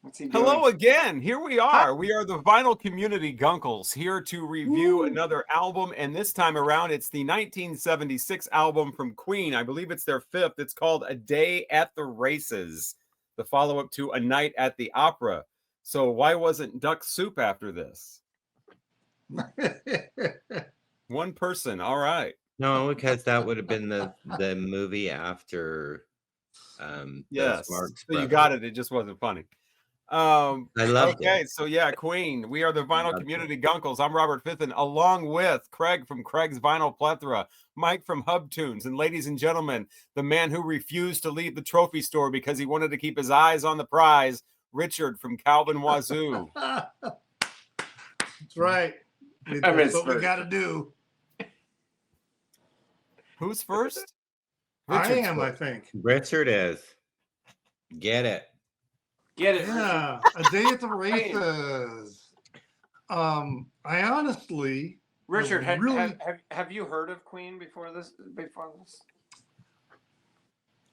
What's he doing? Hello again. Here we Hi. are. We are the Vinyl Community Guncles, here to review another album. And this time around, it's the 1976 album from Queen. I believe it's their fifth. It's called A Day at the Races, the follow-up to A Night at the Opera. So why wasn't Duck Soup after this? One person. All right. No, because that would have been the movie after Yes. Marx So you Brothers. got it. It just wasn't funny. I loved Okay, it. so yeah, Queen. We are the Vinyl Community Guncles. I'm Robert Fithen, along with Craig from Craig's Vinyl Plethora, Mike from Hub Tunes, and ladies and gentlemen, the man who refused to leave the trophy store because he wanted to keep his eyes on the prize, Richard from Calvin Wazoo. That's right. That's what we got to do. Who's first? I Richard's am, first. I think. Richard is. Get it. Get it. Yeah, A Day at the Races. I honestly, Richard, really, have you heard of Queen before this?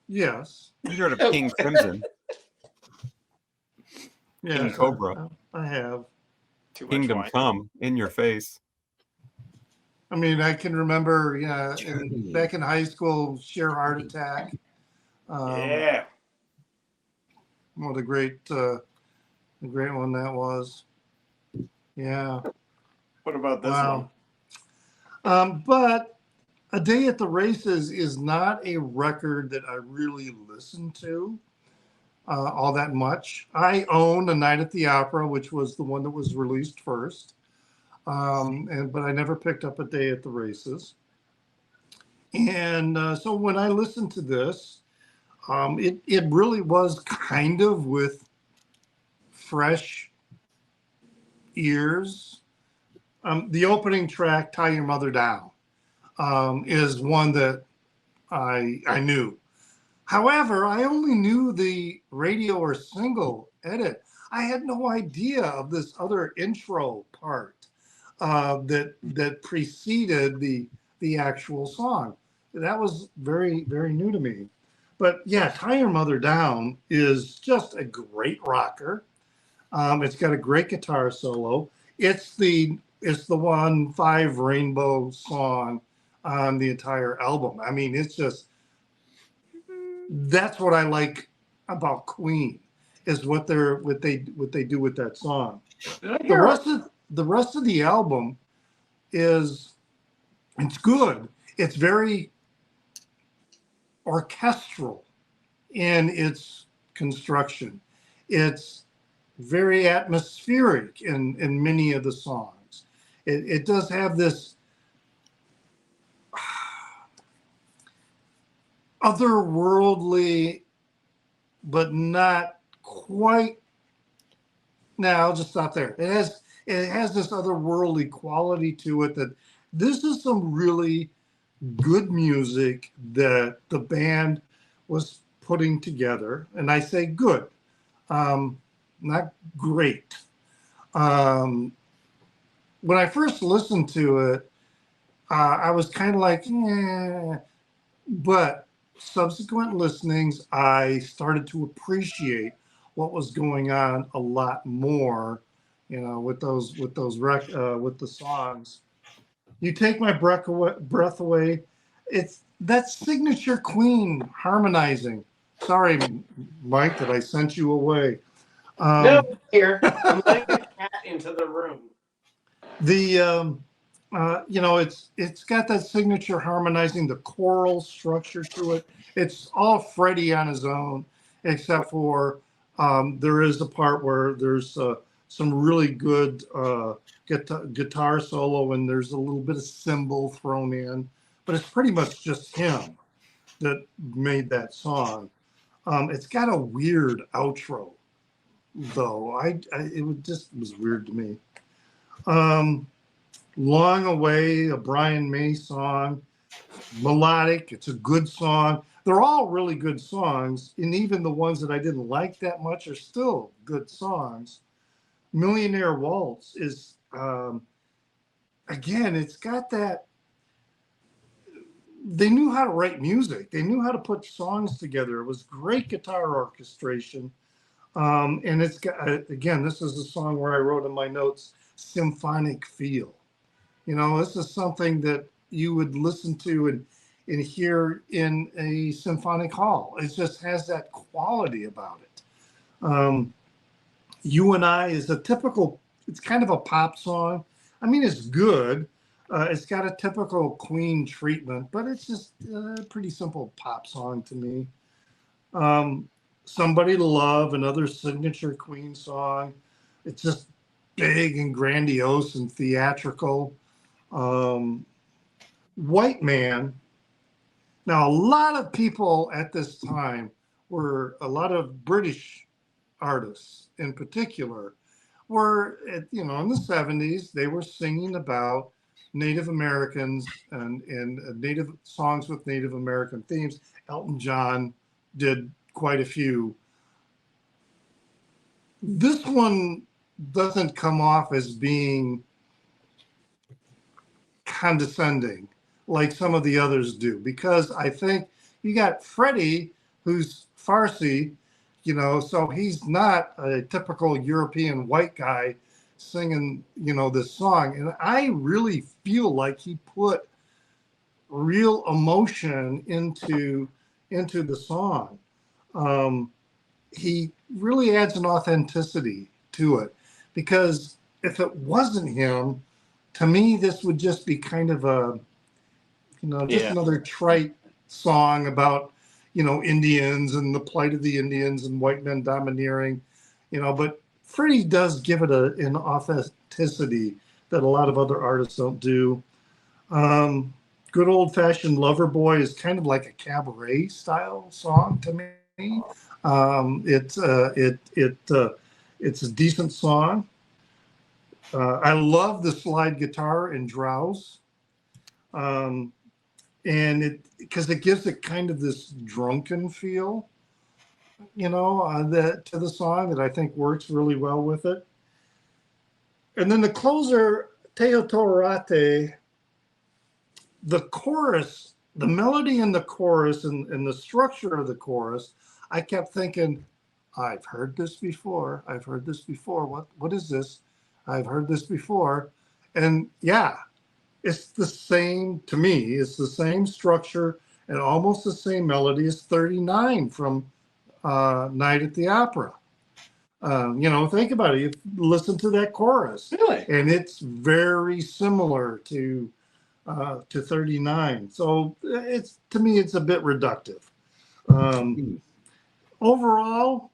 yes, You heard of King Crimson, yes, King Cobra, I have. Too much Kingdom wine. Come in your face. I mean, I can remember, back in high school, Sheer Heart Attack. Yeah. What a great one that was. Yeah. What about this one? But A Day at the Races is not a record that I really listen to all that much. I own A Night at the Opera, which was the one that was released first. But I never picked up A Day at the Races. And so when I listened to this, it really was kind of with fresh ears. The opening track, Tie Your Mother Down, is one that I knew. However, I only knew the radio or single edit. I had no idea of this other intro part that preceded the actual song. That was very, very new to me. But yeah, Tie Your Mother Down is just a great rocker. It's got a great guitar solo. It's the 1-5 Rainbow song on the entire album. I mean, it's just, that's what I like about Queen, is what they do with that song. The rest of the album it's good. It's very orchestral in its construction. It's very atmospheric in many of the songs. It does have this otherworldly, but not quite. No, I'll just stop there. It has this otherworldly quality to it that this is some really good music that the band was putting together. And I say good, not great. When I first listened to it, I was kind of like, but subsequent listenings, I started to appreciate what was going on a lot more, with the songs. You Take My Breath Away. It's that signature Queen harmonizing. Sorry, Mike, that I sent you away. No, here. I'm letting the cat into the room. It's got that signature harmonizing, the choral structure to it. It's all Freddie on his own, except for there is a part where there's some really good guitar solo, and there's a little bit of cymbal thrown in, but it's pretty much just him that made that song. It's got a weird outro, though. It was weird to me. Long Away, a Brian May song, melodic. It's a good song. They're all really good songs, and even the ones that I didn't like that much are still good songs. Millionaire Waltz is, again, it's got that. They knew how to write music. They knew how to put songs together. It was great guitar orchestration. And it's got, again, this is a song where I wrote in my notes, symphonic feel. You know, this is something that you would listen to and hear in a symphonic hall. It just has that quality about it. You and I is a typical, it's kind of a pop song. I mean, it's good. It's got a typical Queen treatment, but it's just a pretty simple pop song to me. Somebody to Love, another signature Queen song. It's just big and grandiose and theatrical. White Man. Now, a lot of people at this time were, a lot of British artists in particular were, you know, in the 70s, they were singing about Native Americans and Native songs with Native American themes. Elton John did quite a few. This one doesn't come off as being condescending like some of the others do, because I think you got Freddie, who's Farsi, you know, so he's not a typical European white guy singing, you know, this song. And I really feel like he put real emotion into the song. He really adds an authenticity to it, because if it wasn't him, to me, this would just be kind of a, you know, just another trite song about, you know, Indians and the plight of the Indians and white men domineering, you know, but Freddie does give it an authenticity that a lot of other artists don't do. Good Old Fashioned Lover Boy is kind of like a cabaret style song to me. It's a decent song. I love the slide guitar in Drowse. And because it gives it kind of this drunken feel, you know, to the song that I think works really well with it. And then the closer, Teo Torate, the chorus, the melody in the chorus and the structure of the chorus, I kept thinking, I've heard this before. I've heard this before. What is this? I've heard this before. And yeah, it's the same, to me, it's the same structure and almost the same melody as 39 from Night at the Opera. You know, think about it. You listen to that chorus. Really? And it's very similar to 39. So it's, to me, it's a bit reductive. Overall,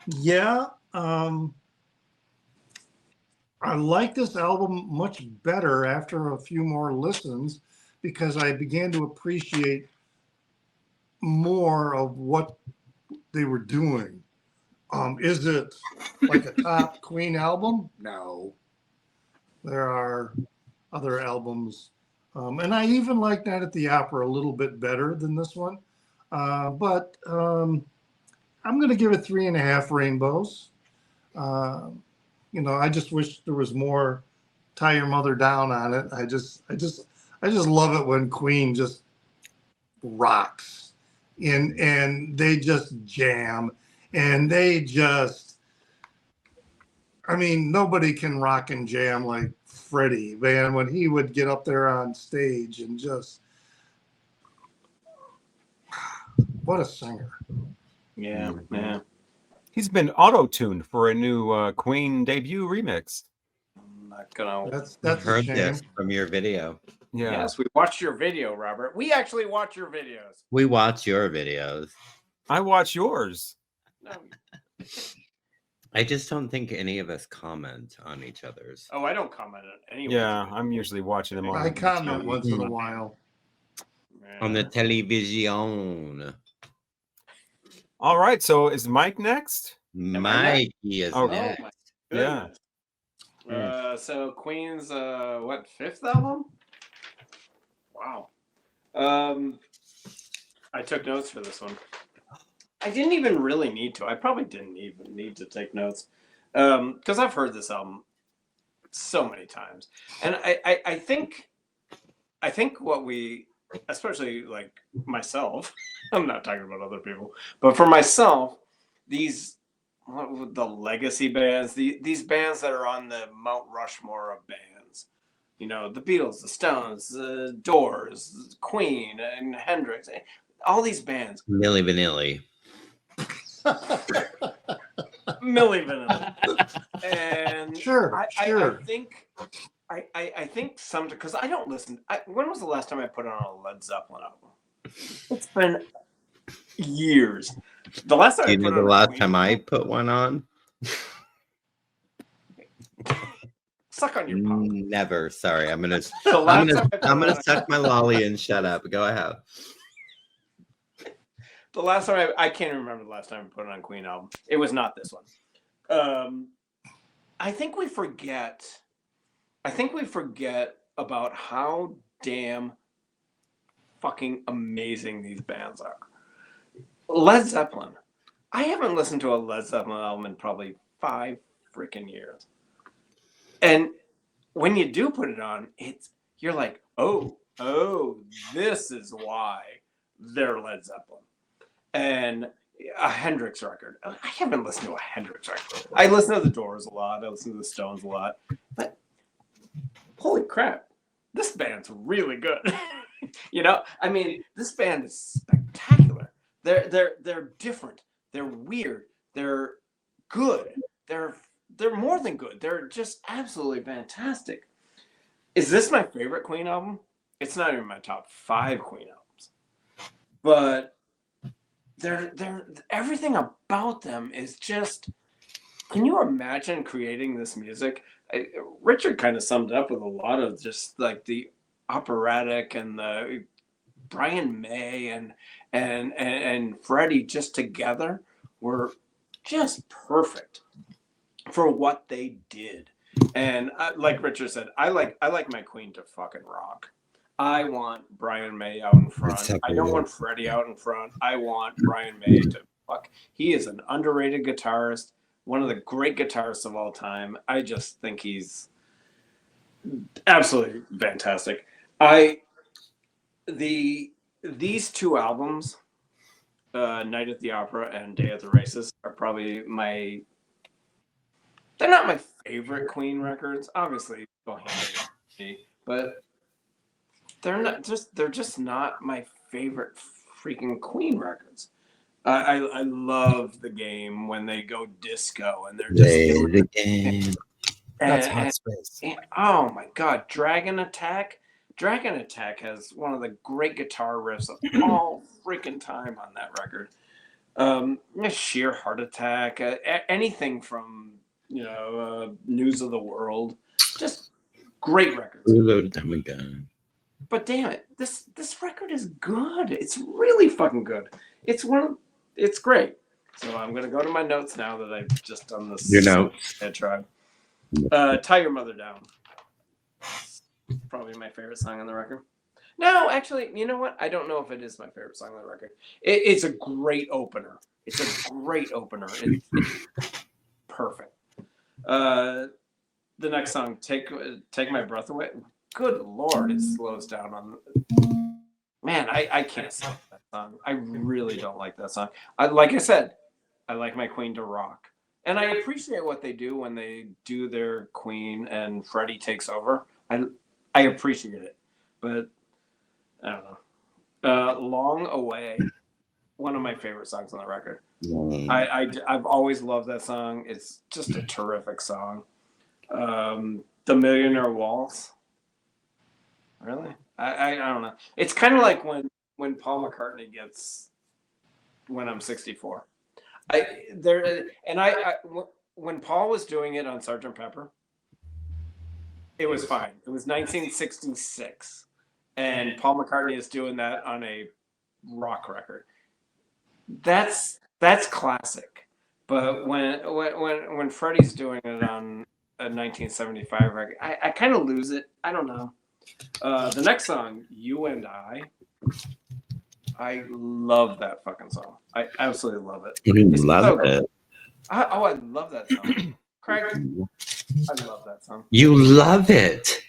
yeah, I like this album much better after a few more listens, because I began to appreciate more of what they were doing. Is it like a top Queen album? No. There are other albums. And I even like Night at the Opera a little bit better than this one. But I'm going to give it 3.5 rainbows. You know, I just wish there was more Tie Your Mother Down on it. I just love it when Queen just rocks and they just jam and they just, I mean, nobody can rock and jam like Freddie, man, when he would get up there on stage and just, what a singer. Yeah, yeah. He's been auto-tuned for a new Queen debut remix. I'm not gonna. That's I a heard shame. this from your video. Yeah. Yes, we watched your video, Robert. We actually watch your videos. We watch your videos. I watch yours. No. I just don't think any of us comment on each other's. Oh, I don't comment on any. Yeah, I'm usually watching them on I comment YouTube. once in a while. On the television. All right, so is Mike next? Mikey is Oh, next. my Yeah. goodness. So Queen's what, 5th album? Wow. I took notes for this one. I didn't even really need to. I probably didn't even need to take notes, because I've heard this album so many times, and I think what we, especially like myself, I'm not talking about other people, but for myself, these the legacy bands, these bands that are on the Mount Rushmore of bands. You know, the Beatles, the Stones, the Doors, Queen, and Hendrix. All these bands. Milli Vanilli. Milli Vanilli. And Sure. I think some, because I don't listen. When was the last time I put on a Led Zeppelin album? It's been years. The last time Do you know the last time I put one on? Suck on your pop. Never. Sorry, I'm gonna The I'm gonna suck my lolly and shut up. Go ahead. The last time I can't remember the last time I put on a Queen album. It was not this one. I think we forget about how damn fucking amazing these bands are. Led Zeppelin. I haven't listened to a Led Zeppelin album in probably 5 freaking years. And when you do put it on, you're like, oh, this is why they're Led Zeppelin. And a Hendrix record. I haven't listened to a Hendrix record. I listen to the Doors a lot. I listen to the Stones a lot. But holy crap, this band's really good. You know, I mean, this band is spectacular. They're different. They're weird. They're good. They're more than good. They're just absolutely fantastic. Is this my favorite Queen album? It's not even my top 5 Queen albums. But they're everything about them is just. Can you imagine creating this music? Richard kind of summed it up with a lot of just like the operatic and the Brian May and Freddie just together were just perfect for what they did. And like Richard said, I like my Queen to fucking rock. I want Brian May out in front. I don't want Freddie out in front. I want Brian May to fuck. He is an underrated guitarist, one of the great guitarists of all time. I just think he's absolutely fantastic. These 2 albums, Night at the Opera and Day at the Races, are probably they're not my favorite Queen records. Obviously, Bohemian Rhapsody, but they're just not my favorite freaking Queen records. I love the game when they go disco and they're just doing the game. That's hot space. Oh my god, Dragon Attack. Dragon Attack has one of the great guitar riffs of all freaking time on that record. Sheer Heart Attack, anything from News of the World, just great records. Reload them again. But damn it, this record is good. It's really fucking good. It's great. So I'm gonna go to my notes now that I've just done this. Your notes. Tribe. Tie Your Mother Down. Probably my favorite song on the record. No, actually, you know what? I don't know if it is my favorite song on the record. It's a great opener. It's perfect. The next song, Take My Breath Away. Good Lord, it slows down on. Man, I can't stand that song. I really don't like that song. Like I said, I like my Queen to rock. And I appreciate what they do when they do their Queen and Freddie takes over. I appreciate it. But I don't know. Long Away, one of my favorite songs on the record. I've always loved that song. It's just a terrific song. The Millionaire Waltz. Really? I don't know. It's kind of like when Paul McCartney gets When I'm 64. When Paul was doing it on Sgt. Pepper, it was fine. It was 1966, and Paul McCartney is doing that on a rock record. That's classic. But when Freddie's doing it on a 1975 record, I kind of lose it. I don't know. The next song, You and I love that fucking song. I absolutely love it. You love it. I love that song. Craig, I love that song. You love it.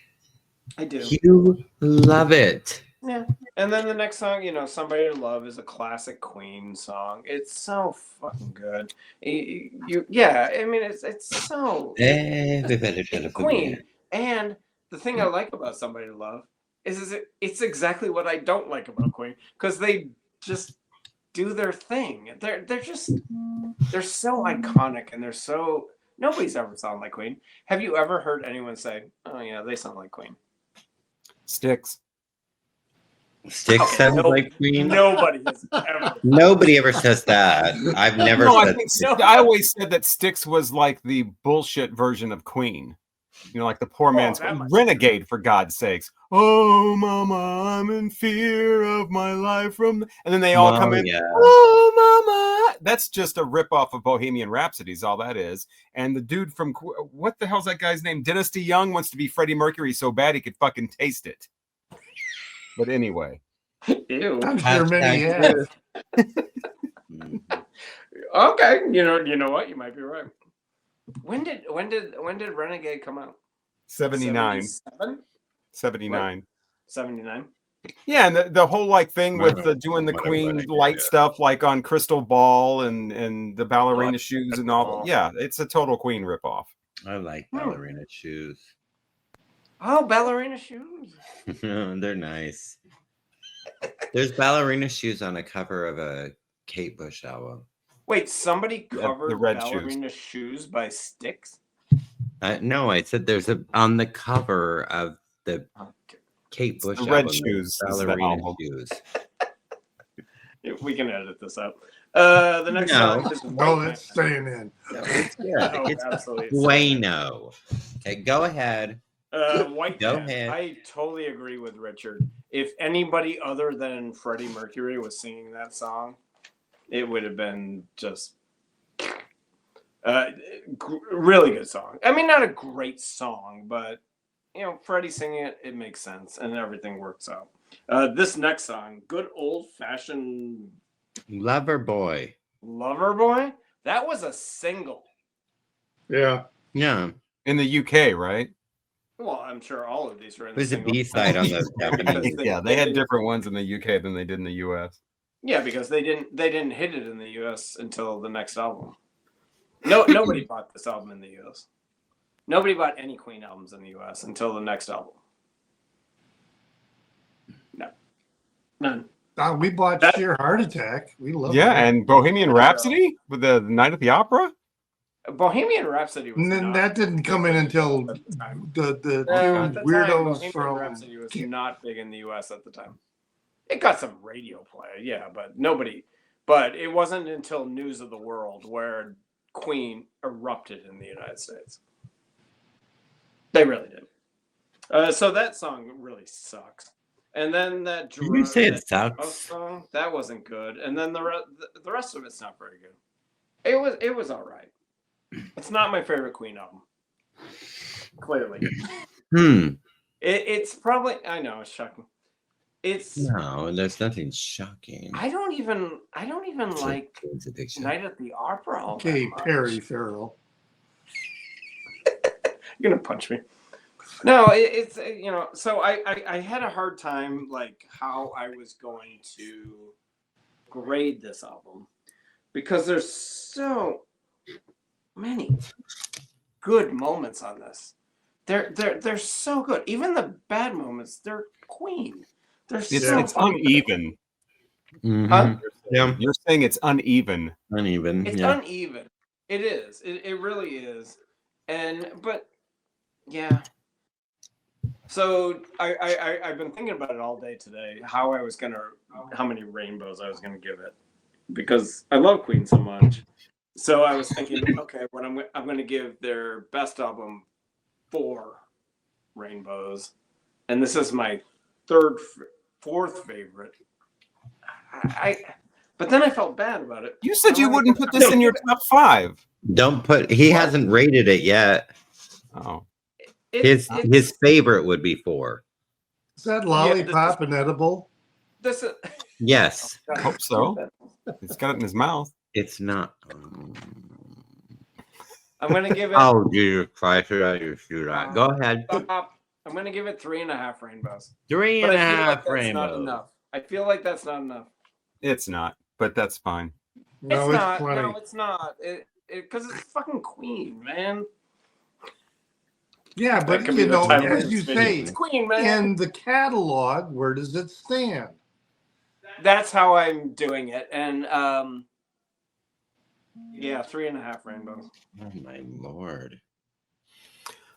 I do. You love it. Yeah. And then the next song, Somebody to Love is a classic Queen song. It's so fucking good. Yeah, I mean, it's so it's Queen. And the thing I like about Somebody to Love is it's exactly what I don't like about Queen, because they just do their thing. They're so iconic, and nobody's ever sounded like Queen. Have you ever heard anyone say, "Oh yeah, they sound like Queen"? Styx. Styx sounds like Queen. Nobody has ever. Nobody ever says that. I've never said. I always said that Styx was like the bullshit version of Queen. Like the poor man's Renegade, for God's sakes. Oh, mama, I'm in fear of my life and then they all come in. Yeah. Oh, mama. That's just a ripoff of Bohemian Rhapsody is all that is. And the dude from, what the hell's that guy's name? Dynasty Young wants to be Freddie Mercury so bad he could fucking taste it. But anyway. Ew. I'm sure many have. Okay, you know what? You might be right. When did Renegade come out? 79. 79. 79. 79. Yeah, and the whole thing with doing the Queen light stuff like on Crystal Ball and the ballerina shoes and all. Yeah, it's a total Queen ripoff. I like ballerina shoes. Oh, ballerina shoes. They're nice. There's ballerina shoes on a cover of a Kate Bush album. Wait, somebody covered the red ballerina shoes by Styx? No, I said there's on the cover of the Kate Bush album, red shoes. Ballerina shoes. We can edit this out. The next song is it's staying in. It's absolutely. Bueno. Okay, go ahead. White Go Man. ahead. I totally agree with Richard. If anybody other than Freddie Mercury was singing that song, it would have been just really good song. I mean, not a great song, but Freddie singing it, it makes sense, and everything works out. This next song, good old fashioned Lover Boy. Lover Boy. That was a single. Yeah. Yeah. In the UK, right? Well, I'm sure all of these were in It was the a B-side on those Japanese. Yeah, they had different ones in the UK than they did in the US. Yeah, because they didn't hit it in the US until the next album. Nobody bought this album in the US. Nobody bought any Queen albums in the US until the next album. No. None. We bought Sheer Heart Attack. We love it. And Bohemian Rhapsody with the Night at the Opera? Bohemian Rhapsody was that didn't come in until the two weirdos Bohemian from Rhapsody was not big in the US at the time. It got some radio play, but it wasn't until News of the World where Queen erupted in the United States. They really did. So that song really sucks. And then that Did you say it sucks? song, that wasn't good. And then the rest of it's not very good. It was all right. It's not my favorite Queen album. Clearly. It's probably, I know, it's shocking. No, there's nothing shocking. I don't even like Night at the Opera. Okay, Perry Farrell. You're gonna punch me. No, it's So I had a hard time like how I was going to grade this album because there's so many good moments on this. They're so good. Even the bad moments, they're Queen. It's uneven. Mm-hmm. Huh? Yeah. You're saying it's uneven. Uneven. It's uneven. It is. It really is. But yeah. So I've been thinking about it all day today. How many rainbows I was gonna give it, because I love Queen so much. So I was thinking, okay, what I'm gonna give their best album 4 rainbows, and this is my fourth favorite. But then I felt bad about it. You said you wouldn't put this in your top 5. Don't put. He hasn't rated it yet. Oh, His favorite would be 4. Is that lollipop and edible? This is. Yes. I hope so. He's got it in his mouth. It's not. I'm gonna give it. Oh, Jesus Christ! Go ahead. I'm gonna give it 3.5 rainbows. 3.5 That's not rainbows. enough. I feel like that's not enough. It's not, but that's fine. No, it's not. plenty. No, it's not. Because it's fucking Queen, man. Yeah, That but could be you the know, title of as this you video. say, It's Queen, man. in the catalog, where does it stand? That's how I'm doing it, and yeah, 3.5 rainbows. Oh my lord.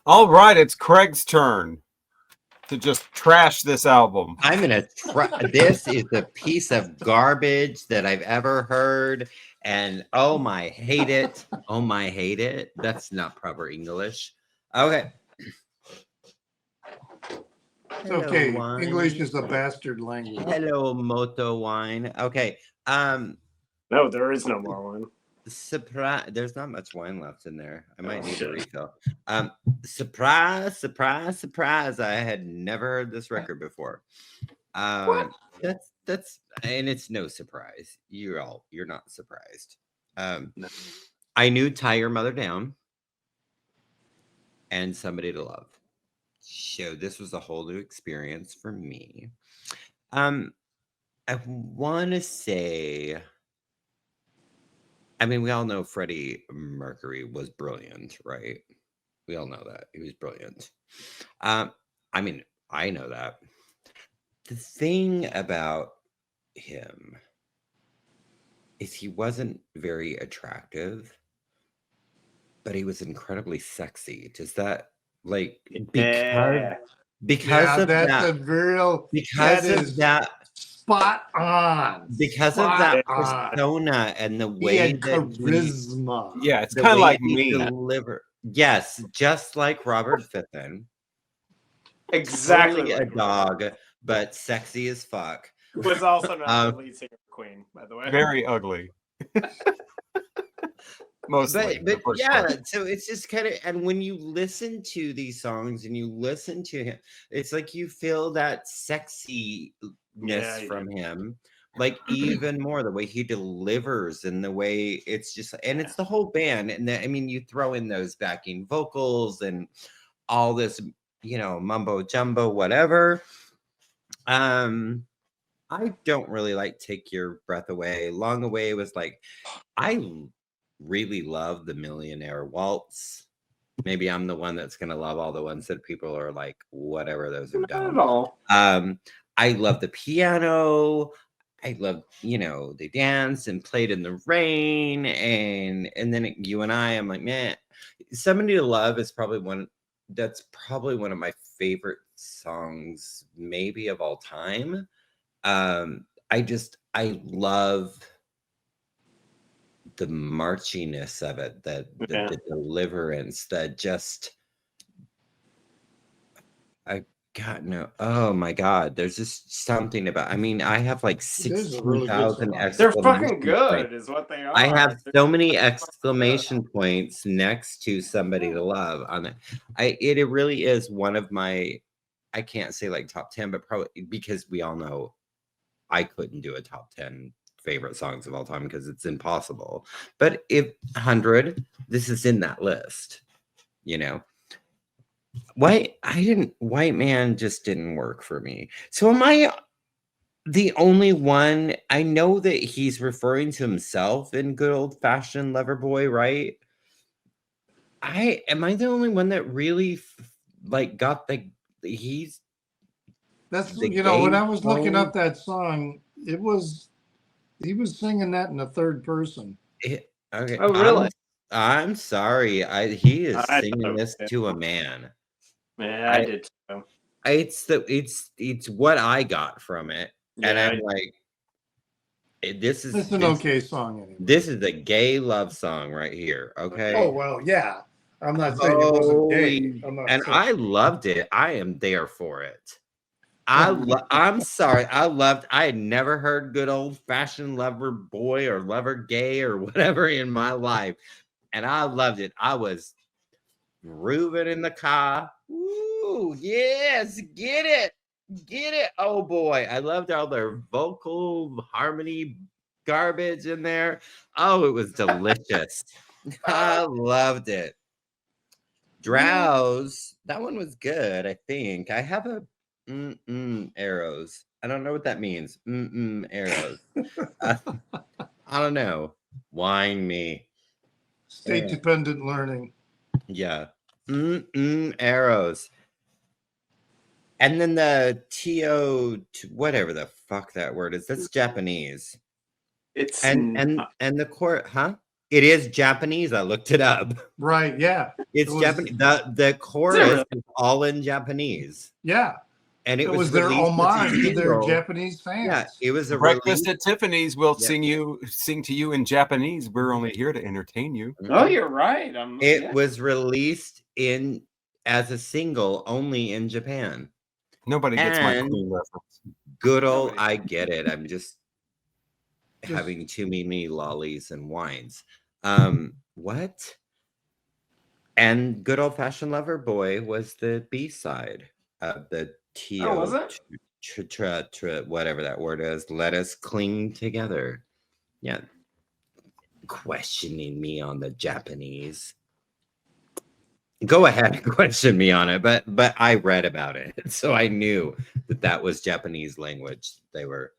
All right, it's Craig's turn to just trash this album. I'm gonna try. This is a piece of garbage that I've ever heard, and oh my, hate it. Oh my, hate it. That's not proper English. Okay. It's Hello, okay. wine. English is a bastard language. Hello, Moto wine. Okay. No, there is no more one. Surprise. There's not much wine left in there. I might Oh, need to shit. refill. Surprise, surprise, surprise. I had never heard this record before. What? That's and it's no surprise. You're not surprised. No. I knew Tie Your Mother Down and Somebody to Love. So this was a whole new experience for me. I want to say, I mean, we all know Freddie Mercury was brilliant, right? We all know that he was brilliant. I mean, I know that. The thing about him is he wasn't very attractive, but he was incredibly sexy. Does that like Yeah. because of that's that a real because that of is that spot on. because of Spot that on. persona and the He way had that charisma. Yeah, it's the kind of way like he me. deliver. Yes, just like Robert Fiffen. Exactly. Totally a like dog, but sexy as fuck. Was also not the lead singer of Queen, by the way. Very ugly. Mostly. But the first yeah, part. so it's just kind of, and when you listen to these songs and you listen to him, it's like you feel that sexiness Yeah, you from him, like even more the way he delivers and the way it's just, and it's the whole band. And I mean, you throw in those backing vocals and all this, mumbo jumbo, whatever. I don't really like Take Your Breath Away. Long Away was like, I really love the Millionaire Waltz. Maybe I'm the one that's gonna love all the ones that people are like, whatever, those are Not at dumb. all. I love the piano. I love, they danced and played in the rain, and then You and I'm like, man, Somebody to Love is probably one of my favorite songs, maybe of all time. I love the marchiness of it, the deliverance, oh my God, there's just something about, I mean, I have like It is a really good 16,000 song. They're fucking exclamation good, points. is what they are. I have They're so many fucking exclamation points next to Somebody to Love on it. It really is one of my, I can't say like top 10, but probably, because we all know I couldn't do a top 10 favorite songs of all time because it's impossible. But if 100, this is in that list, White Man just didn't work for me. So am I the only one? I know that he's referring to himself in Good Old Fashioned Lover Boy, right? Am I the only one that really got he's That's the when gay I was looking tone? up that song, he was singing that in the third person. Okay. Oh, really? I'm sorry. He is I singing thought this it was to a man. Yeah, I did too. It's what I got from it, and Yeah, I'm like, this is It's an okay song anyway. This is a gay love song right here. Okay. Oh well, yeah. I'm not saying it wasn't gay. I loved it. I am there for it. I'm sorry. I had never heard Good Old Fashioned Lover Boy or Lover Gay or whatever in my life. And I loved it. I was grooving in the car. Ooh, yes, get it. Get it. Oh boy. I loved all their vocal harmony garbage in there. Oh, it was delicious. I loved it. Drowse. That one was good, I think. I have a arrows. I don't know what that means. Arrows. I don't know. Wine me. State dependent learning. Yeah. Arrows. And then the TO, whatever the fuck that word is. That's Japanese. It's And the chorus, huh? It is Japanese. I looked it up. Right. Yeah. It's It was- Japanese. The chorus is all in Japanese. Yeah. And it It was was their released as a homage to their single. Japanese fans. Yeah, it was a Breakfast release. at Tiffany's will Yeah. sing to you in Japanese. We're only here to entertain you. Oh, you're right. It was released as a single only in Japan. Nobody gets my And Queen reference. Good old, I get it. I'm just having too many lollies and wines. What? And Good Old Fashioned Lover Boy was the B-side of the TO. Oh, was it? Whatever that word is. Let us cling together. Yeah. Questioning me on the Japanese. Go ahead and question me on it, but I read about it, so I knew that was Japanese language. They were.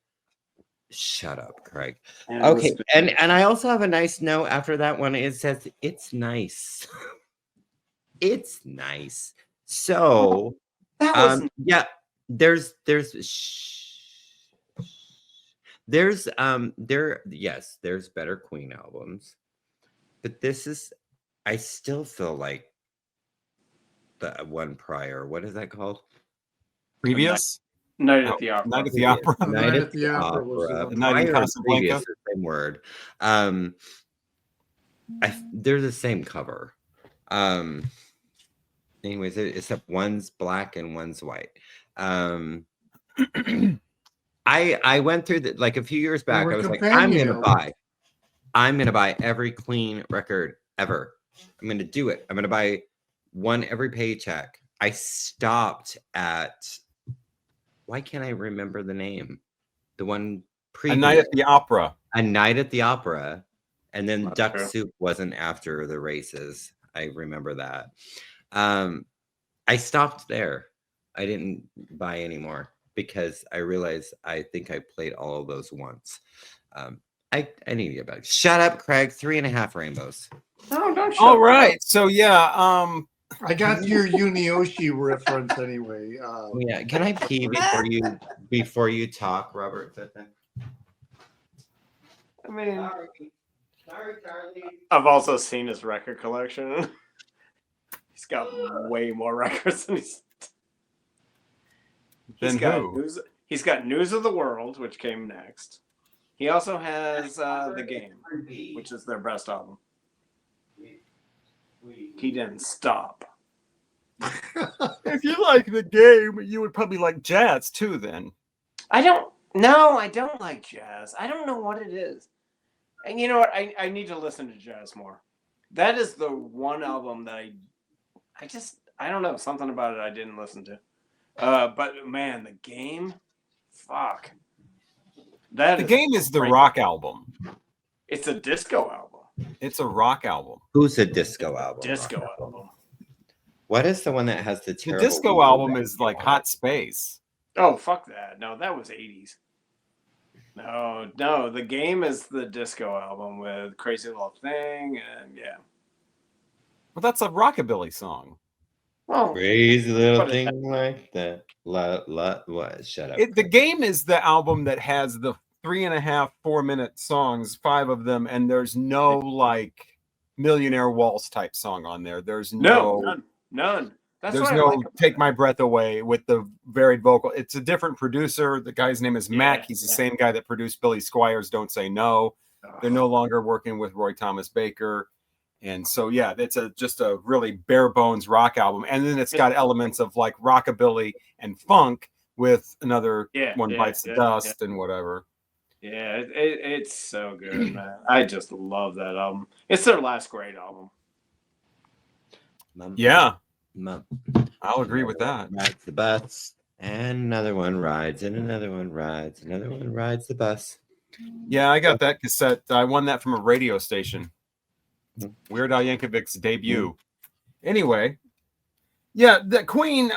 Shut up, Craig. Okay, and I also have a nice note after that one. It says it's nice. It's nice. So That was yeah, there's better Queen albums, but this is, I still feel like the one prior. What is that called? Previous? Night at the Opera. Night at the Opera. Night at the Opera. was the one. Night in Prior and Casablanca. previous, the same word. They're the same cover. Anyways, except one's black and one's white. I went through like a few years back. I was like, I'm gonna buy every Queen record ever. I'm gonna do it. I'm gonna buy one every paycheck. I stopped at, why can't I remember the name? The one previous. A Night at the Opera. A Night at the Opera. And then That's Duck true. Soup wasn't after the races. I remember that. I stopped there. I didn't buy anymore because I realized I think I played all of those once. I need to get back. Shut up, Craig. 3.5 rainbows. No, don't shut All up. right. So yeah, I got your Unioshi reference anyway. Yeah, can I pee before you talk, Robert? I mean, Sorry, Charlie. I've also seen his record collection. He's got way more records than then who? He's got News of the World, which came next. He also has The Game, which is their best album. He didn't stop. If you like the game, you would probably like jazz too. Then I don't like jazz. I don't know what it is. And you know what? I need to listen to jazz more. That is the one album that I don't know, something about it I didn't listen to. But man, The Game, fuck. the game is the rock album. It's a disco album. It's a rock album. Who's a disco album? Disco album. What is the one that has the The terrible disco album is like Hot Space. Oh, fuck that. No, that was 80s. No, The Game is the disco album with Crazy Little Thing, and yeah. Well, that's a rockabilly song. Well, Crazy little But thing like that. What? Shut up. The Game is the album that has the 3.5, 4-minute songs, 5 of them, and there's no like Millionaire Waltz type song on there. There's none. That's there's what no I like about Take it. My Breath Away with the varied vocal. It's a different producer. The guy's name is Mac. He's the same guy that produced Billy Squires' Don't Say No. They're no longer working with Roy Thomas Baker. And so, yeah, it's just a really bare bones rock album. And then it's got elements of like rockabilly and funk with another One Bites the Dust and whatever. Yeah, it's so good, man. I just love that album. It's their last great album. Yeah, Mom. I'll agree with that. Rides the bus, and another one rides, and another one rides, another one rides the bus. Yeah, I got that cassette. I won that from a radio station. Weird Al Yankovic's debut. Anyway, yeah, the Queen.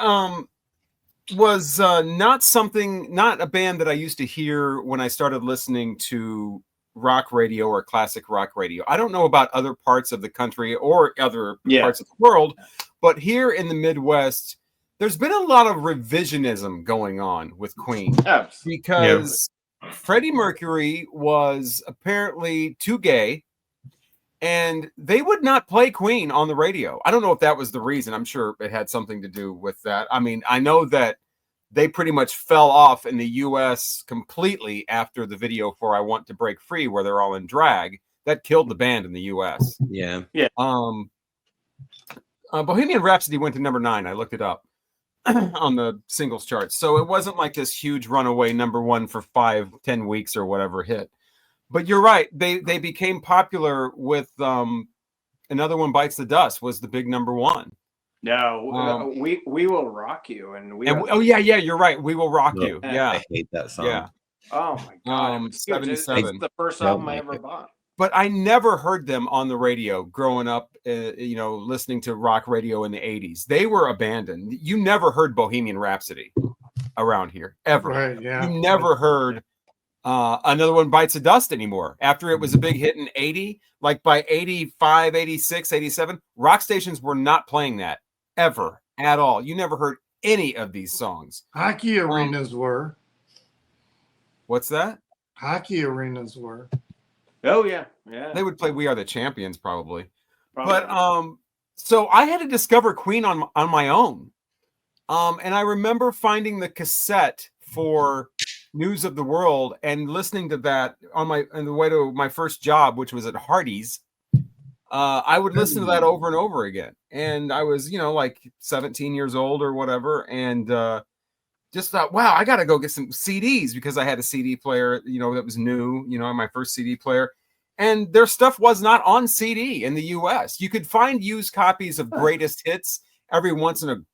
was not a band that I used to hear when I started listening to rock radio or classic rock radio. I don't know about other parts of the country or other parts of the world, but here in the Midwest, there's been a lot of revisionism going on with Queen because Freddie Mercury was apparently too gay and they would not play Queen on the radio. I don't know if that was the reason. I'm sure it had something to do with that. I mean, I know that they pretty much fell off in the US completely after the video for I Want to Break Free, where they're all in drag. That killed the band in the US. Yeah. Bohemian Rhapsody went to number 9. I looked it up on the singles charts. So it wasn't like this huge runaway number 1 for 5-10 weeks or whatever hit. But you're right. They became popular with Another One Bites the Dust was the big number 1. No, we will rock you, and you're right. We Will Rock You. Yeah, I hate that song. Yeah. Oh my god, 77. It's the first album I ever bought. But I never heard them on the radio growing up. Listening to rock radio in the 80s. They were abandoned. You never heard Bohemian Rhapsody around here ever. Right, yeah. You never heard Another One Bites the Dust anymore. After it was a big hit in 80, like by 85, 86, 87, rock stations were not playing that ever at all. You never heard any of these songs. Hockey arenas were. What's that? Hockey arenas were. Oh yeah. They would play We Are the Champions probably. But so I had to discover Queen on my own. And I remember finding the cassette for News of the World and listening to that on the way to my first job, which was at Hardee's. I would listen to that over and over again. And I was, like 17 years old or whatever. And just thought, wow, I got to go get some CDs because I had a CD player, that was new, my first CD player. And their stuff was not on CD in the US. You could find used copies of greatest hits every once in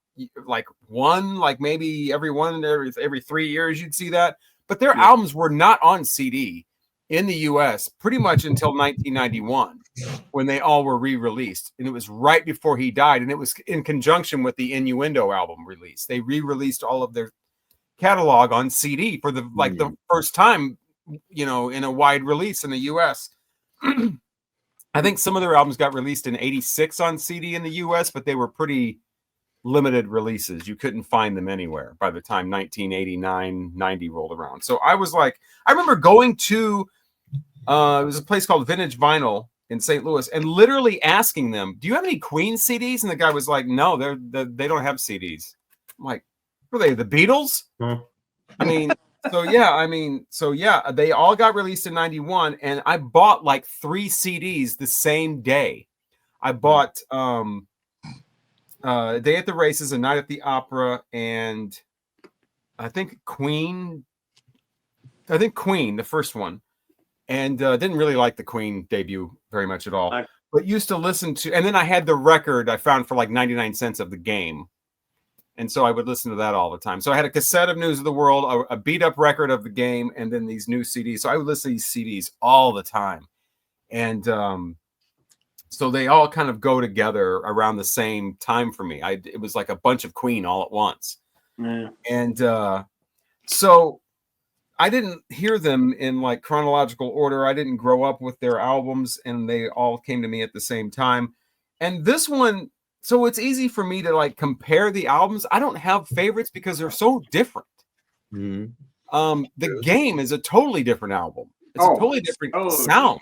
maybe every 3 years you'd see that. But their albums were not on CD in the US pretty much until 1991 when they all were re-released. And it was right before he died. And it was in conjunction with the Innuendo album release. They re-released all of their catalog on CD for the first time, in a wide release in the US. I think some of their albums got released in 86 on CD in the US, but they were pretty limited releases. You couldn't find them anywhere by the time 1989, 90 rolled around. So I was like, I remember going to, it was a place called Vintage Vinyl in St. Louis and literally asking them, do you have any Queen CDs? And the guy was like, no, they don't have CDs. I'm like, were they the Beatles? They all got released in 91 and I bought like 3 CDs the same day. I bought, A Day at the Races, A Night at the Opera, and I think Queen, the first one. And didn't really like the Queen debut very much at all. But used to listen to, and then I had the record I found for like 99 cents of The Game. And so I would listen to that all the time. So I had a cassette of News of the World, a beat up record of The Game, and then these new CDs. So I would listen to these CDs all the time. And so they all kind of go together around the same time for me. It was like a bunch of Queen all at once. And so I didn't hear them in like chronological order. I didn't grow up with their albums and they all came to me at the same time. And this one, so it's easy for me to like compare the albums. I don't have favorites because they're so different. The Game is a totally different album. It's a totally different sound.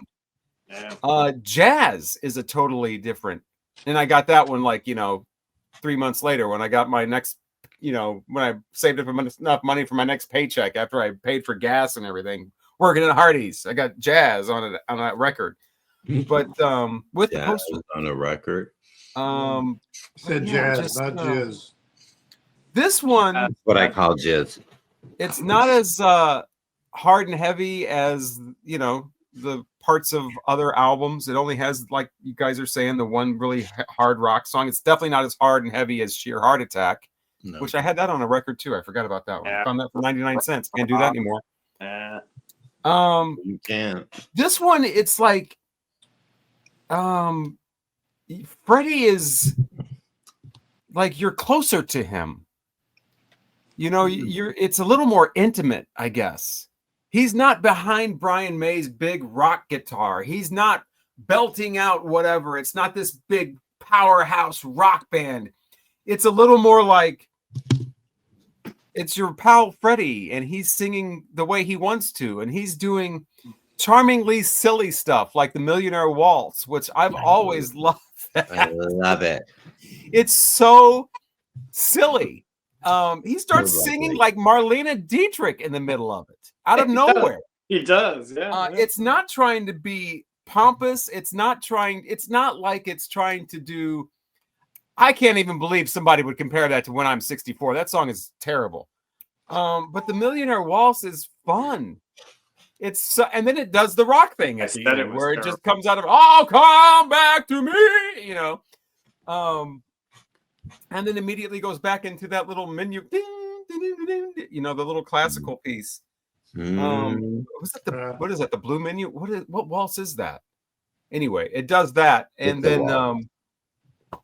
Jazz is a totally different, and I got that one like 3 months later when I got my next, when I saved up enough money for my next paycheck after I paid for gas and everything. Working at Hardee's, I got Jazz on that record. But with the poster on a record, said Jazz, not Jizz. This one, that's what I call Jizz. It's not as hard and heavy as the parts of other albums. It only has, like you guys are saying, the one really hard rock song. It's definitely not as hard and heavy as Sheer Heart Attack, which I had that on a record too. I forgot about that one. I found that for 99 cents. Can't do that anymore. You can't. This one, it's like Freddie is like you're closer to him. You know, it's a little more intimate, I guess. He's not behind Brian May's big rock guitar. He's not belting out whatever. It's not this big powerhouse rock band. It's a little more like it's your pal Freddie, and he's singing the way he wants to, and he's doing charmingly silly stuff like the Millionaire Waltz, which I've always loved. I love it. It's so silly. He starts singing like Marlene Dietrich in the middle of it, out of nowhere. He does, yeah. It's not trying to be pompous. It's not like it's trying to do. I can't even believe somebody would compare that to When I'm 64. That song is terrible. But the Millionaire Waltz is fun. And then it does the rock thing at the end, where it just comes out of, oh, come back to me, you know. And then immediately goes back into that little menu, ding, ding, ding, ding, ding, you know, the little classical piece. What is that? The blue menu? What waltz is that? Anyway, it does that, and then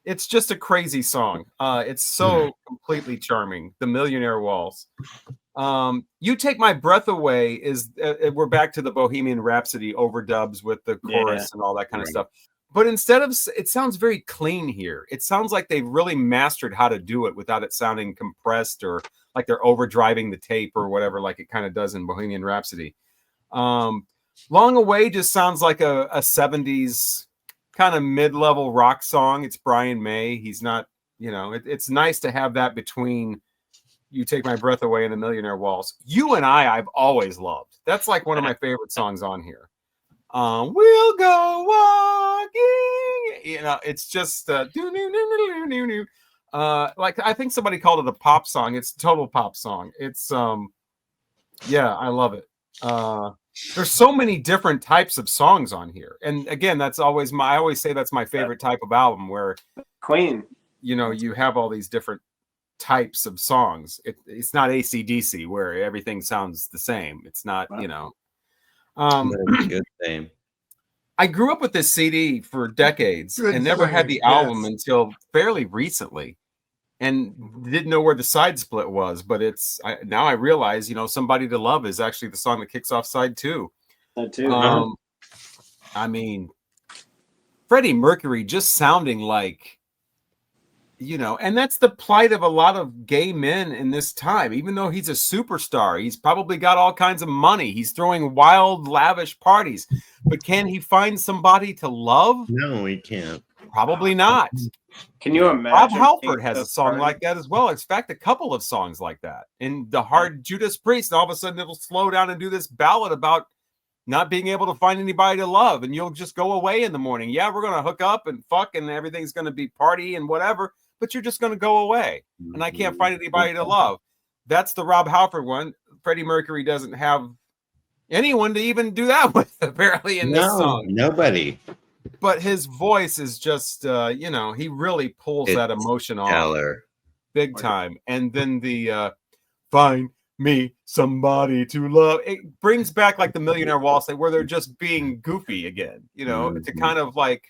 it's just a crazy song. It's so completely charming. The Millionaire Waltz. You Take My Breath Away is we're back to the Bohemian Rhapsody overdubs with the chorus and all that kind of stuff. But instead of, it sounds very clean here. It sounds like they've really mastered how to do it without it sounding compressed or like they're overdriving the tape or whatever, like it kind of does in Bohemian Rhapsody. Long Away just sounds like a 70s kind of mid-level rock song. It's Brian May. He's not, you know, it's nice to have that between You Take My Breath Away and the Millionaire Waltz. You and I've always loved. That's like one of my favorite songs on here. We'll go walking. You know, it's just like I think somebody called it a pop song. It's a total pop song. It's yeah, I love it. There's so many different types of songs on here, and again, that's always I always say that's my favorite type of album, where Queen, you know, you have all these different types of songs. It's not AC/DC where everything sounds the same. It's not, you know. Good thing. I grew up with this CD for decades and never had the album until fairly recently, and didn't know where the side split was. But now I realize, you know, Somebody to Love is actually the song that kicks off side 2. Side 2. I mean, Freddie Mercury just sounding like, you know, and that's the plight of a lot of gay men in this time. Even though he's a superstar, he's probably got all kinds of money. He's throwing wild, lavish parties. But can he find somebody to love? No, he can't. Probably not. Can you imagine? Rob Halford has a song like that as well. In fact, a couple of songs like that. In The Hard Judas Priest, and all of a sudden it'll slow down and do this ballad about not being able to find anybody to love. And you'll just go away in the morning. Yeah, we're going to hook up and fuck and everything's going to be party and whatever. But you're just going to go away, and I can't find anybody to love. That's the Rob Halford one. Freddie Mercury doesn't have anyone to even do that with, apparently, in this song. Nobody. But his voice is just, you know, he really pulls that emotion off big time. And then the Find Me Somebody to Love. It brings back like the Millionaire Waltz, where they're just being goofy again, you know, to kind of like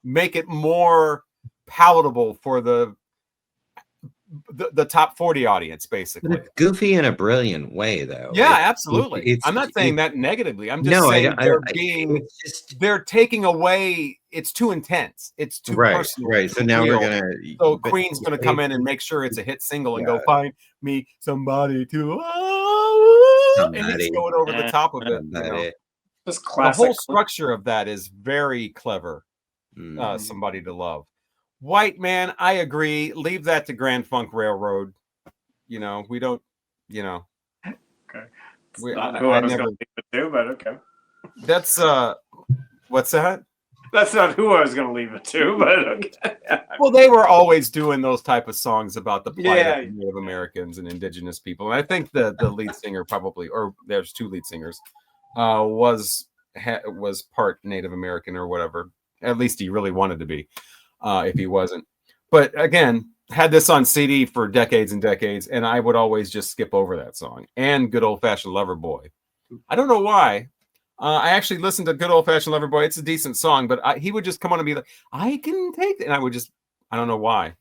make it more palatable for the top 40 audience, basically. But goofy in a brilliant way, though. Yeah, absolutely. I'm not saying that negatively. I'm just saying they're taking away. It's too intense. It's too personal. Right. So now Queen's gonna come in and make sure it's a hit single and go find me somebody to love, and he's going over the top of it. You know? This classic. The whole structure of that is very clever. Somebody to Love. White Man, I agree. Leave that to Grand Funk Railroad. You know, we don't, you know. Okay. I was going to leave it to, but okay. That's, what's that? That's not who I was going to leave it to, but okay. Well, they were always doing those type of songs about the plight of Native Americans and indigenous people. And I think the lead singer probably, or there's 2 lead singers, was part Native American or whatever. At least he really wanted to be. If he wasn't. But again, had this on CD for decades and decades, and I would always just skip over that song. And Good Old Fashioned Lover Boy. I don't know why. I actually listened to Good Old Fashioned Lover Boy. It's a decent song, but he would just come on and be like, I can take it. And I would just, I don't know why.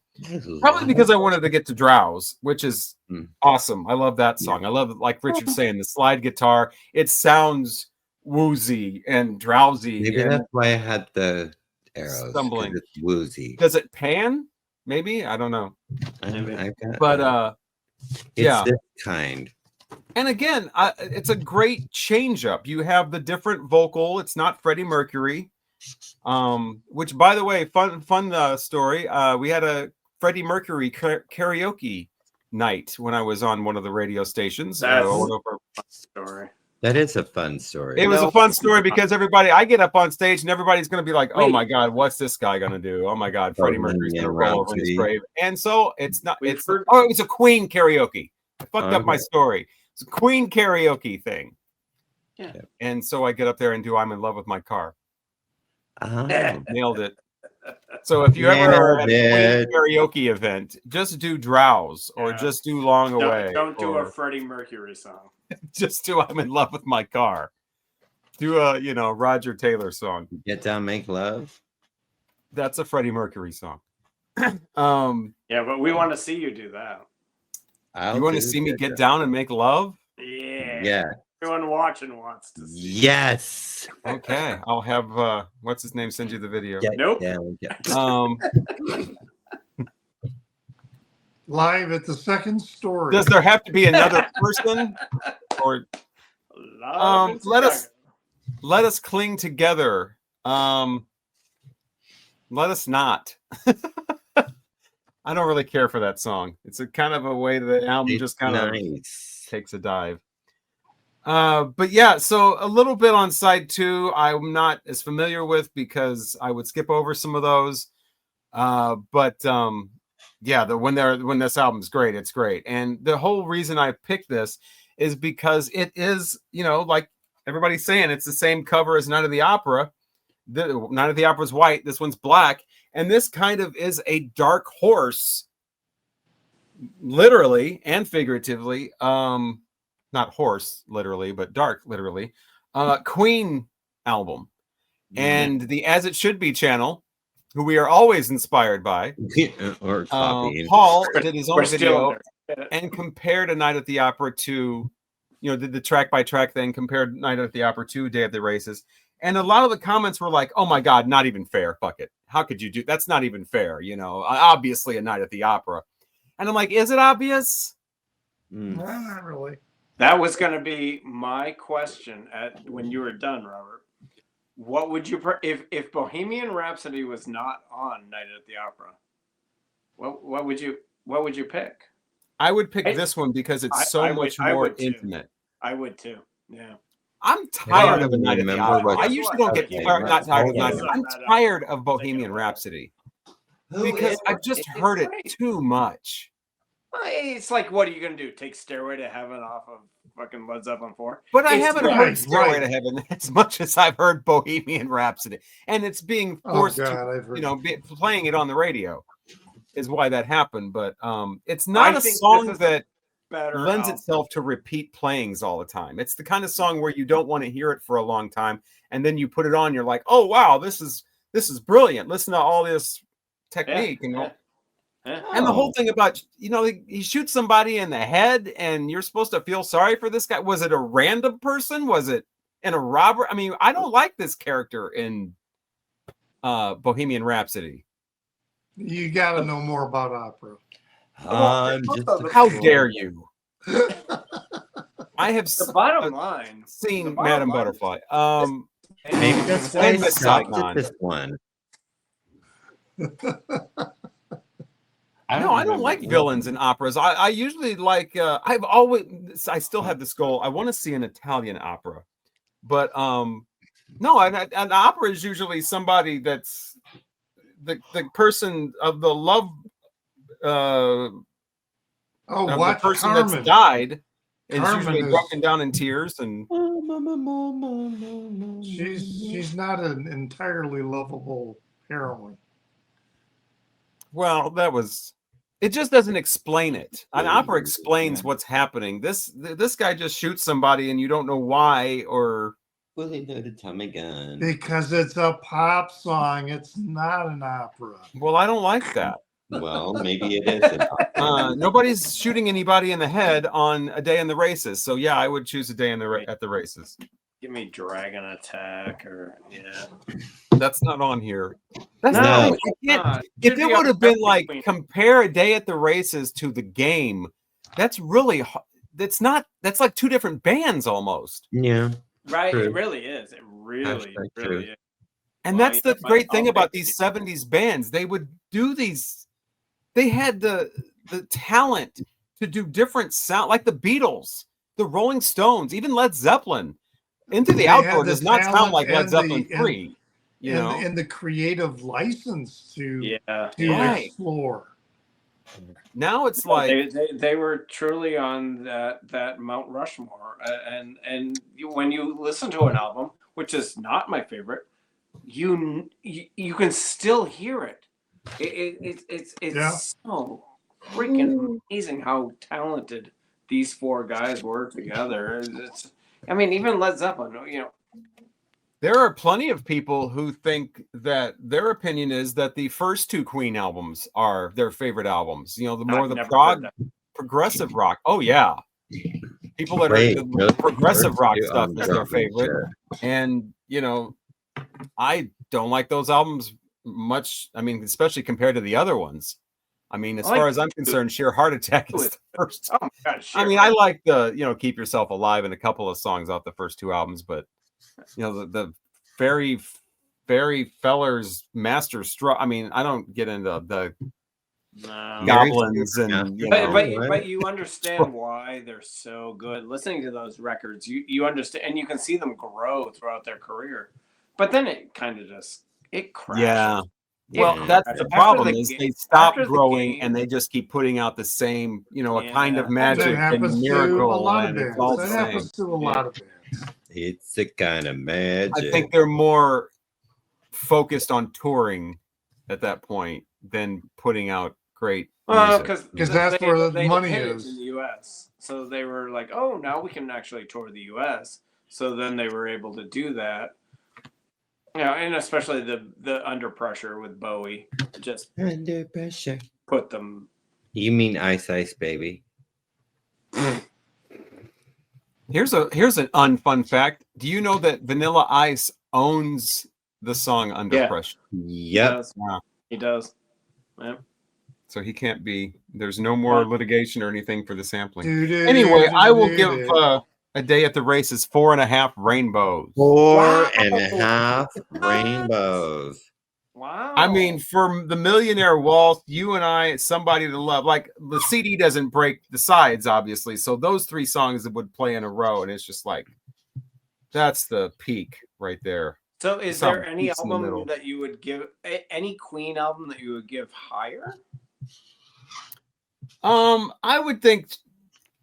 Probably because I wanted to get to Drowse, which is Mm. awesome. I love that song. I love, like Richard's saying, the slide guitar. It sounds woozy and drowsy. Maybe and that's why I had the arrows. 'Cause stumbling. it's woozy. Does it pan? Maybe, I don't know. I got But it's yeah. this kind. And again, it's a great change up. You have the different vocal. It's not Freddie Mercury, which, by the way, fun story. We had a Freddie Mercury karaoke night when I was on one of the radio stations. That's a story. That is a fun story. It was a fun story because I get up on stage and everybody's going to be like, "Oh Wait. my God, what's this guy going to do? Oh my God, Freddie Mercury's going to roll over in his grave." And so it's not. We've It's heard- it was a Queen karaoke. I fucked up my Okay. story. It's a Queen karaoke thing. Yeah. And so I get up there and do "I'm in Love with My Car." Oh. Nailed it. So if you ever are at a Nailed Queen karaoke event, just do Drowse or Yeah. just do Long Away. Don't do or a Freddie Mercury song. just do "I'm in Love with My Car." Do a Roger Taylor song. Get down, make love. That's a Freddie Mercury song. Yeah, but we want to see you do that. You want to see me get down and make love? Yeah. Yeah. Everyone watching wants to see. Yes. Okay, I'll have what's his name send you the video. Get Nope. down, get- Um, Live at the second story. does there have to be another person, or Love in let us- Chicago. let us cling together? Let us not. I don't really care for that song. It's a kind of a way that the album It's just kind of nice. takes a dive. But yeah, so a little bit on side 2 I'm not as familiar with because I would skip over some of those. But yeah, when this album's great, it's great. And the whole reason I picked this is because it is, like everybody's saying, it's the same cover as Night of the Opera. The Night of the Opera is white, this one's black, and this kind of is a dark horse, literally and figuratively. Not horse literally, but dark literally. Queen album, and the As It Should Be channel, who we are always inspired by. Or copying. Paul did his We're own still video there. and compared A Night at the Opera to, did the track by track thing, compared Night at the Opera to Day of the Races. And a lot of the comments were like, "Oh my God, not even fair. Fuck it. How could you do that's not even fair? Obviously A Night at the Opera." And I'm like, is it obvious? Mm. Well, not really. That was going to be my question when you were done, Robert. What would you if Bohemian Rhapsody was not on Night at the Opera? What would you pick? I would pick this one because it's so much more intimate. I would too. Yeah. I'm tired of A Night at the remember Opera. what- I usually don't get Okay, not tired of hold Night. on. I'm tired of Bohemian Rhapsody because I've just heard it too much. It's like, what are you going to do? Take Stairway to Heaven off of fucking Led Zeppelin 4? But I It's haven't right, heard Stairway right. to Heaven as much as I've heard Bohemian Rhapsody, and it's being Oh forced God, to, I've heard. playing it on the radio is why that happened. But it's not I a think song this is that Better lends album. itself to repeat playings all the time. It's the kind of song where you don't want to hear it for a long time, and then you put it on, you're like, "Oh wow, this is brilliant. Listen to all this technique." And the whole thing about, he shoots somebody in the head and you're supposed to feel sorry for this guy. Was it a random person? Was it in a robber? I mean, I don't like this character in Bohemian Rhapsody. You got to know more about opera. I'm just a How fool. dare you? I have The bottom line. seen the bottom Madame line- Butterfly. Maybe that's why I And Miss stopped Saigon. at this one. No, I don't like villains in operas. I usually like, I still have this goal. I want to see an Italian opera, but no, an opera is usually somebody that's the person of the love Oh, of the watch person Carmen. that's died is Carmen usually is- broken down in tears. And She's not an entirely lovable heroine. well, it just doesn't explain it. An opera explains what's happening. This guy just shoots somebody and you don't know why, or Will he know the Tommy gun? Because it's a pop song. It's not an opera. well, I don't like that. Well, maybe it isn't. Nobody's shooting anybody in the head on A Day in the Races. So yeah, I would choose A Day in the at the Races. Give me Dragon Attack or That's not on here. That's No. if it would have been like compare A Day at the Races to the game, that's really that's like two different bands almost. Yeah. Right, True. it really is. It really, really is. And that's the great thing about these 70s bands. They would do these, they had the talent to do different sound, like the Beatles, the Rolling Stones, even Led Zeppelin. Into the Outdoor does not sound like Led Zeppelin 3. And the creative license to explore. Now it's like they were truly on that Mount Rushmore, and when you listen to an album, which is not my favorite, you can still hear it. It's so freaking amazing how talented these four guys were together. I mean, even Led Zeppelin, there are plenty of people who think that their opinion is that the first two Queen albums are their favorite albums. The more progressive rock. Oh yeah, people that are progressive rock stuff is their favorite. And I don't like those albums much. I mean, especially compared to the other ones. I mean, as far as I'm concerned, Sheer Heart Attack is the first. Oh my God, I mean, I like the Keep Yourself Alive and a couple of songs off the first two albums, but the Fairy Fellers Master Stroke. I mean, I don't get into the goblins and but you understand why they're so good. Listening to those records, you understand, and you can see them grow throughout their career. But then it kind of it crashes. Yeah. Well, that's the problem is they stop growing and they just keep putting out the same, a kind of magic and miracle. That happens to a lot of bands. It's a kind of magic. I think they're more focused on touring at that point than putting out great music. Because that's where the money is in the U.S. So they were like, oh, now we can actually tour the U.S. So then they were able to do that. And especially the Under Pressure with Bowie, just Under Pressure. Put them. You mean Ice Ice Baby? Here's an unfun fact. Do you know that Vanilla Ice owns the song Under Pressure? Yep. He does. Yep. So he can't be. There's no more litigation or anything for the sampling. Anyway, I will give A Day at the Races 4.5 rainbows. 4.5 rainbows. Wow. I mean, for the Millionaire Waltz, You and I, Somebody to Love, like the CD doesn't break the sides, obviously. So those three songs that would play in a row, and it's just like, that's the peak right there. So is there any album that you would give, any Queen album that you would give higher? I would think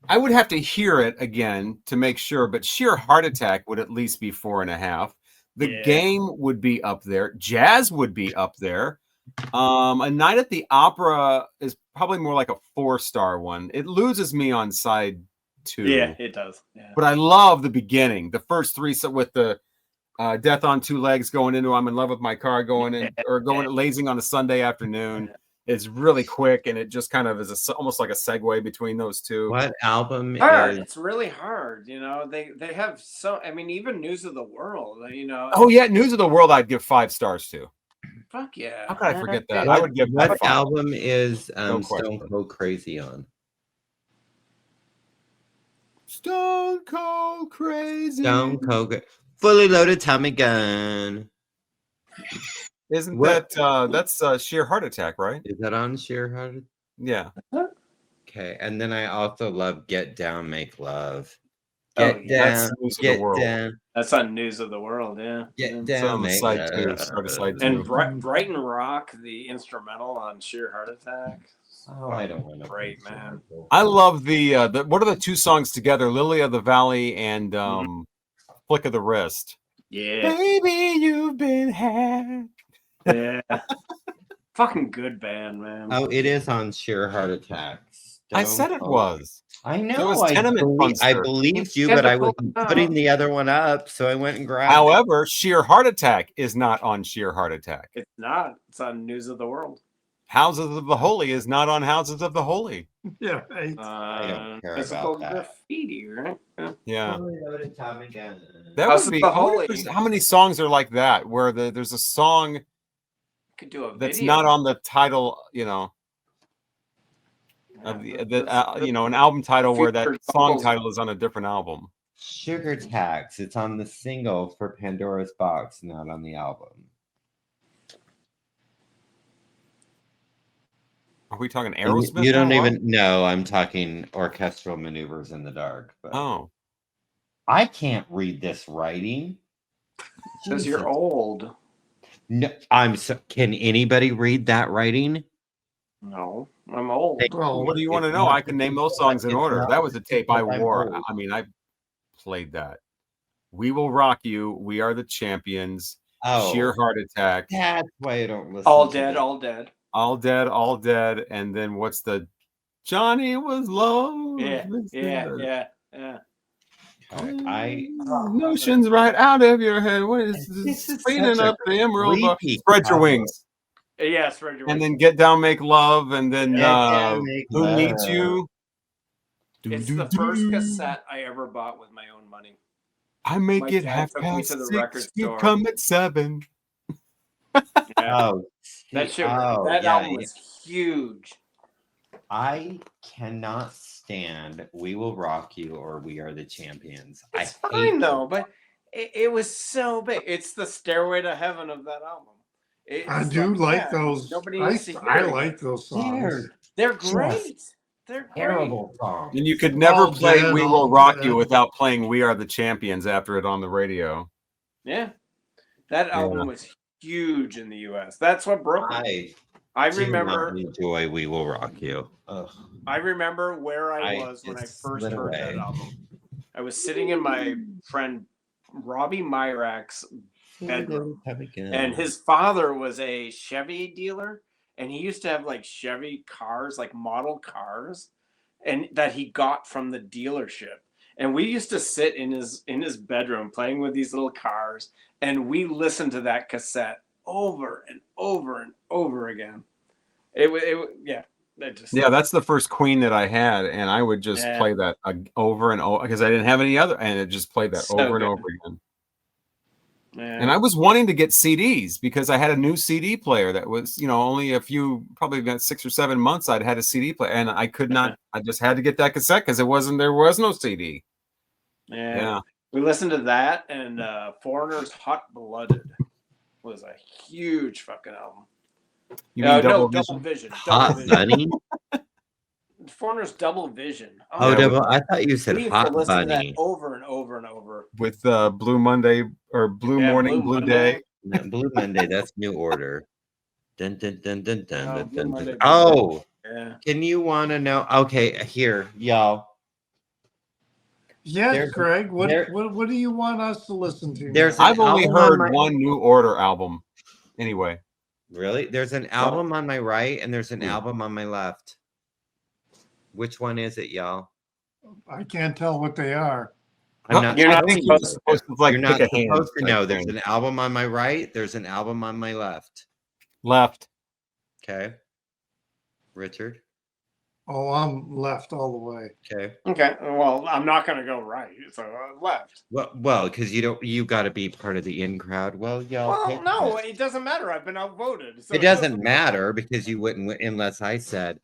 I would have to hear it again to make sure, but Sheer Heart Attack would at least be 4.5. The Game would be up there. Jazz would be up there. A Night at the Opera is probably more like a 4-star one. It loses me on side 2. Yeah, it does. Yeah. But I love the beginning. The first three, so with the Death on Two Legs going into I'm in Love with My Car going in, or going lazing on a Sunday afternoon. It's really quick, and it just kind of is almost like a segue between those two. What album is? It's really hard. They have so. I mean, even News of the World. Oh yeah, News of the World. I'd give 5 stars to. Fuck yeah! How could I forget that? What, I would give. What album is Stone Cold Crazy on? Stone Cold Crazy. Stone Cold. Fully Loaded Tommy Gun. Isn't that's Sheer Heart Attack, right? Is that on Sheer Heart Attack? Yeah. Okay, and then I also love Get Down, Make Love. Get Down, Get Down. That's on News of the World, yeah. Get Down, Make Love. And Brighton Rock, the instrumental on Sheer Heart Attack. Oh, I don't want to. Great, man. I love the what are the two songs together? Lily of the Valley and Flick of the Wrist. Yeah. Baby, you've been had. Yeah. Fucking good band, man. Oh, it is on Sheer Heart Attacks. I said it was. I know. It was I believed you, but I was putting the other one up, so I went and grabbed it. However, Sheer Heart Attack is not on Sheer Heart Attack. It's not. It's on News of the World. Houses of the Holy is not on Houses of the Holy. Yeah, right. I don't care Physical about that. graffiti, right? Yeah. That That House would of be. the I wonder Holy. if there's- how many songs are like that where there's a song Could do a that's video. not on the title, of an album title where that Featured song vocals. title is on a different album. Sugar Tax. It's on the single for Pandora's Box, not on the album. Are we talking You, Aerosmith? you don't now? even know. I'm talking Orchestral Maneuvers in the Dark. But Oh, I can't read this writing. Says you're Jesus. old. No, can anybody read that writing? No, I'm old. Well, what do you want to It's know? not- I can name those songs in it's order. not That was a tape I because I'm wore. old. I mean, I played that. We Will Rock You. We Are the Champions. Sheer Heart Attack. That's why I don't listen. All to dead, this. all dead. All Dead, All Dead. And then what's the Johnny Was Low? Yeah. Okay, Notions right out of your head. What is This this? is Cleaning such a up the emerald. creepy Spread your cover. wings. Yes, Fred. And then Get Down, Make Love. And then Get Down, Make Who Love. Needs You? It's the first cassette I ever bought with my own money. I make My it dad took me half-past to the 6. record You store. come at 7. Yeah. Oh, that shit. oh, that yeah, album was huge. I cannot stand We Will Rock You or We Are the Champions. It's I hate fine though, them. but it was so big. It's the Stairway to Heaven of that album. I do like yeah, those. Nobody I, needs to hear I it. like those songs. They're great. They're great. Terrible song. And you could never All play Dead, We All Will Rock Dead. You without playing We Are the Champions after it on the radio. Yeah, that album was huge in the U.S. That's what broke it. I Do remember. not enjoy We Will Rock You. Ugh. I remember where I was when I just first slid heard that away. album. I was sitting in my friend Robbie Myrak's bedroom, and his father was a Chevy dealer, and he used to have like Chevy cars, like model cars, and that he got from the dealership. And we used to sit in his bedroom playing with these little cars, and we listened to that cassette over and over and over again. Yeah, that's the first Queen that I had, and I would just play that over and over because I didn't have any other, and it just played that over and over again. Yeah. And I was wanting to get CDs because I had a new CD player that was, only probably about 6 or 7 months I'd had a CD player, and I could not. I just had to get that cassette because there was no CD. Yeah. We listened to that, and Foreigner's Hot Blooded was a huge fucking album. You mean Double Double Vision? Vision. Hot Bunny? Foreigner's Double Vision. Oh, double. I thought you said we used to Hot listen to that Bunny. over and over and over. With Blue Monday or Blue Morning, Blue Day. No, Blue Monday, that's New Order. Dun, dun, dun, dun, dun, Oh, dun, Blue dun, Monday, dun. Blue Oh, Yeah. can you want to know? Okay, here, y'all. Yes, There's- Greg. What there- what do you want us to listen to? There's now? an I've only album on heard my- one New Order album. Anyway. Really? There's an album on my right and there's an album on my left. Which one is it, y'all? I can't tell what they are. I'm not. You're I not think you're supposed supposed to like You're not pick a hand. supposed to type know. There's thing. an album on my right. There's an album on my left. Left. Okay. Richard. Oh, I'm left all the way. Okay. Okay. Well, I'm not going to go right, so left. Well, because you got to be part of the in crowd. Well, y'all. Well, pick no, it. it doesn't matter. I've been outvoted. So It doesn't matter because you wouldn't unless I said,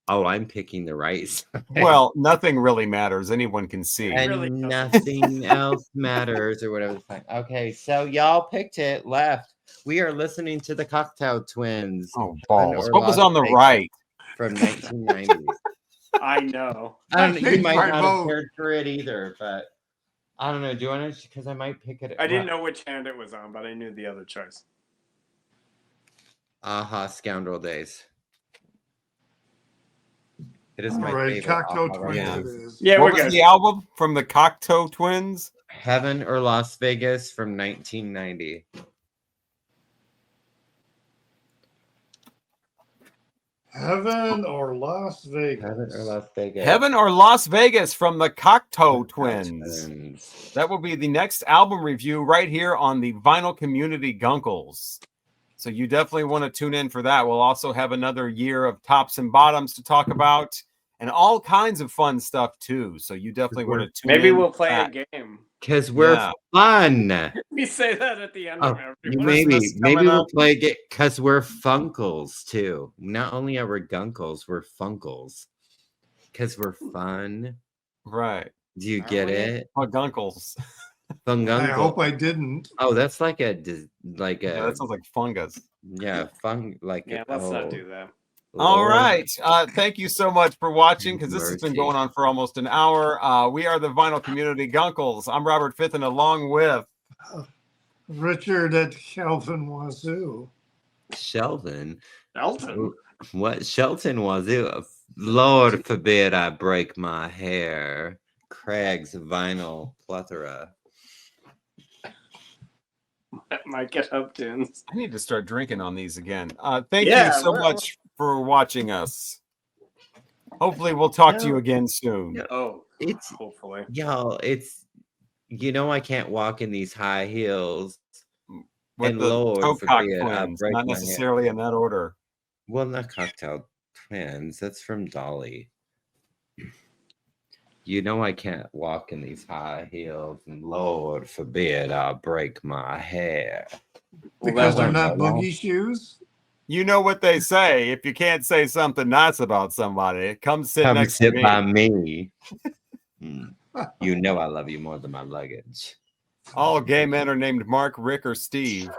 "Oh, I'm picking the right side." Well, nothing really matters. Anyone can see. and really doesn't. nothing else matters or whatever the fuck. Okay, so y'all picked it left. We are listening to the Cocktail Twins Oh, balls. or What was Las on the Vegas. right? from 1990. I know. I don't know. You changed might my not vote. have cared for it either, but I don't know. Do you want to? Because I might pick it. I didn't know which hand it was on, but I knew the other choice. Aha, Scoundrel Days. It is All my right, favorite. Cocktail Aha Twins record. it is. Yeah, What we're was good. the album from the Cocteau Twins? Heaven or Las Vegas from 1990. Heaven or Las Vegas? Heaven or Las Vegas. Heaven or Las Vegas from the Cocteau Twins. That will be the next album review right here on the Vinyl Community Guncles. So you definitely want to tune in for that. We'll also have another year of tops and bottoms to talk about and all kinds of fun stuff too. So you definitely want to tune in. Maybe we'll play a game. Because we're fun. We say that at the end Oh, of every you one. maybe coming we'll up. play a game because we're Funkles too. Not only are we Guncles, we're Funkles. Because we're fun. Right. Do you Aren't get we? it? Guncles. I Funguncle. hope I didn't. Oh, that's like a Yeah, that sounds like fungus. Yeah, let's not do that. All Lord. right. Thank you so much for watching, because this has been Mercy. going on for almost an hour. We are the Vinyl Community Guncles. I'm Robert Fitton, along with Richard at Kelvin Wazoo. Sheldon. Elton. What Shelton was it? Lord forbid I break my hair. Craig's vinyl plethora. Might get up tunes. I need to start drinking on these again. Thank Yeah, you so well- much for watching us. Hopefully we'll talk to you again soon. Oh, It's hopefully. y'all, it's I can't walk in these high heels. With And the Lord Pocock forbid I twins, break not my hair. necessarily in that order. Well, not cocktail twins. That's from Dolly. I can't walk in these high heels, and Lord forbid I break my hair. Because that they're one- not boogie shoes. You know what they say. If you can't say something nice about somebody, come sit Come next sit to me. by me. You know I love you more than my luggage. All gay men are named Mark, Rick, or Steve.